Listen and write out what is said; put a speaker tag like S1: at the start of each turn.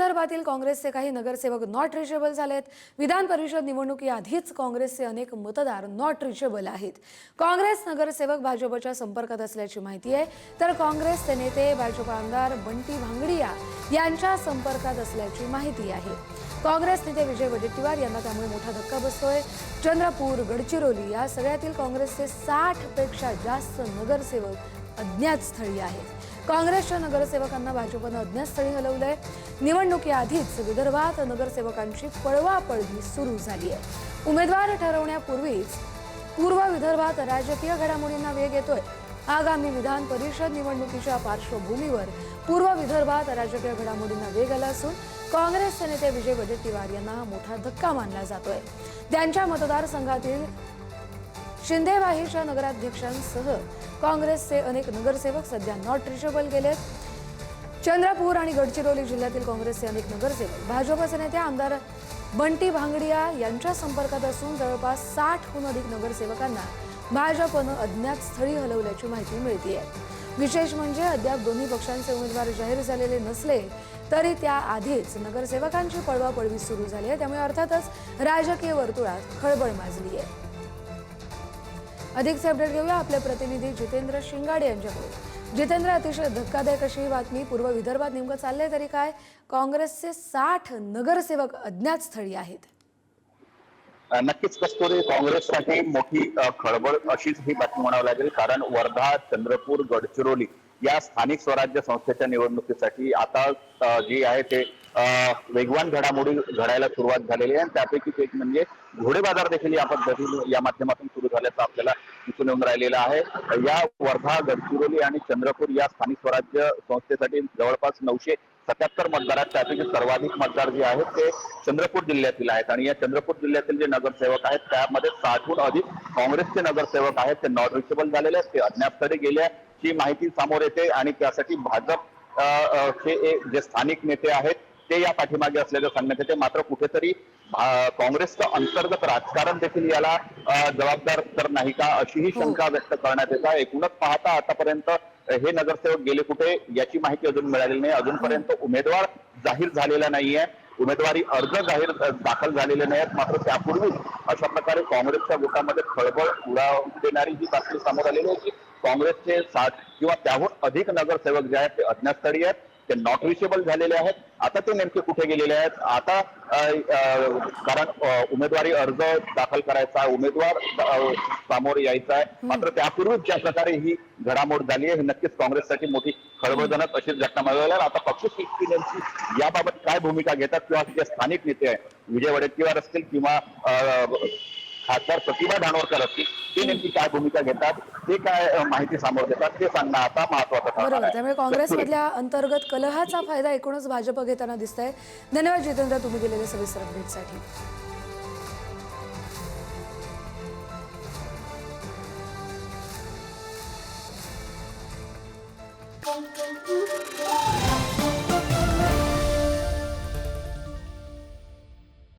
S1: विदर्भातील काँग्रेसचे काही नगरसेवक नॉट रिचेबल झालेत। विधान परिषद निवडणुकीआधीच काँग्रेसचे अनेक मतदार नॉट रिचेबल आहेत। काँग्रेस नगरसेवक भाजपच्या संपर्कात असल्याची माहिती आहे, तर काँग्रेसचे नेते भाजप आमदार बंटी भांगडिया यांच्या संपर्कात असल्याची माहिती आहे। काँग्रेस नेते विजय वडेट्टीवार यांना त्यामुळे मोठा धक्का बसतोय। चंद्रपूर, गडचिरोली या सगळ्यातील काँग्रेसचे 60 पेक्षा जास्त नगरसेवक अज्ञात स्थळी आहेत। काँग्रेसच्या नगरसेवकांना भाजपने अज्ञात स्थळी हलवलंय। निवडणुकीआधीच विदर्भात नगरसेवकांची पळवापळवी सुरू झाली आहे। उमेदवार ठरवण्यापूर्वीच पूर्व विदर्भात राजकीय घडामोडींना वेग येतोय। आगामी विधान परिषद निवडणुकीच्या पार्श्वभूमीवर पूर्व विदर्भात राजकीय घडामोडींना वेग आला असून काँग्रेसचे नेते विजय वडेट्टीवार यांना हा मोठा धक्का मानला जातोय। त्यांच्या मतदारसंघातील शिंदेवाहीच्या नगराध्यक्षांसह काँग्रेसचे अनेक नगरसेवक सध्या नॉट रिचेबल गेलेत। चंद्रपूर आणि गडचिरोली जिल्ह्यातील काँग्रेसचे अनेक नगरसेवक भाजपचे नेते आमदार बंटी भांगडिया यांच्या संपर्कात असून जवळपास 60हून अधिक नगरसेवकांना भाजपनं अज्ञात स्थळी हलवल्याची माहिती मिळते आहे। विशेष म्हणजे अद्याप दोन्ही पक्षांचे उमेदवार जाहीर झालेले नसले तरी त्याआधीच नगरसेवकांची पळवापळवी सुरू झाली आहे। त्यामुळे अर्थातच राजकीय वर्तुळात खळबळ माजली आहे। अधिकचे अपडेट घेऊया आपले प्रतिनिधी जितेंद्र शिंगाडे यांच्याकडून। जितेंद्र, अतिशय धक्कादायक अशी बातमी पूर्व विदर्भात नेमकं चाललंय तरी काय? काँग्रेसचे 60 नगरसेवक अज्ञात स्थळी आहेत।
S2: नक्कीच कस्तुरी, काँग्रेससाठी मोठी खळबळ अशीच ही बातमी म्हणावी लागेल, कारण वर्धा, चंद्रपूर, गडचिरोली या स्थानिक स्वराज्य संस्थेच्या निवडणुकीसाठी आता जी आहे ते वेगवान घडामोडी घडायला सुरुवात झालेली आहे। त्यापैकीच एक म्हणजे घोडेबाजार देखील या पद्धतीने या माध्यमातून सुरू झाल्याचं आपल्याला दिसून येऊन राहिलेलं आहे। या वर्धा, गडचिरोली आणि चंद्रपूर या स्थानिक स्वराज्य संस्थेसाठी जवळपास 977 मतदार आहेत। त्यापैकी सर्वाधिक मतदार जे आहेत ते चंद्रपूर जिल्ह्यातील आहेत आणि या चंद्रपूर जिल्ह्यातील जे नगरसेवक आहेत त्यामध्ये 60हून अधिक काँग्रेसचे नगरसेवक आहेत ते नॉट रिचेबल झालेले आहेत, ते अज्ञात स्थळी गेल्याची माहिती समोर येते आणि त्यासाठी भाजप चे जे स्थानिक नेते आहेत ते या पाठीमागे असल्याचं सांगण्यात येते। मात्र कुठेतरी काँग्रेसचं अंतर्गत राजकारण देखील याला जबाबदार तर नाही का, अशीही शंका व्यक्त करण्यात येत आहे। एकूणच पाहता आतापर्यंत हे नगरसेवक गेले कुठे याची माहिती अजून मिळालेली नाही। अजूनपर्यंत उमेदवार जाहीर झालेला नाहीये, उमेदवारी अर्ज दाखल झालेले नाहीत। मात्र त्यापूर्वी अशा प्रकारे काँग्रेसच्या गटामध्ये खळबळ उडावून देणारी ही बातमी समोर आलेली आहे की काँग्रेसचे 60 किंवा त्याहून अधिक नगरसेवक जे आहेत ते अज्ञात स्थळी आहेत, ते नॉट रिचेबल झालेले आहेत। आता ते नेमके कुठे गेलेले आहेत? आता कारण उमेदवारी अर्ज दाखल करायचा, उमेदवार समोर यायचा आहे। मात्र त्यापूर्वीच ज्या प्रकारे ही घडामोड झाली आहे ही नक्कीच काँग्रेससाठी मोठी खळबळजनक अशीच घटना मिळाली आहे। आता पक्ष नेमकी याबाबत काय भूमिका घेतात किंवा जे स्थानिक नेते आहेत विजय वडेट्टीवार असतील किंवा खासदार प्रतिभा धानोरकर असतील ते नेमकी काय भूमिका घेतात, ते काय माहिती समोर देतात ते सांगणं आता महत्त्वाचं ठरणार आहे।
S1: त्यामुळे काँग्रेसमधल्या अंतर्गत कलहाचा फायदा एकूणच भाजप घेताना दिसतंय। धन्यवाद जितेंद्र, तुम्ही दिलेल्या सविस्तर अपडेटसाठी।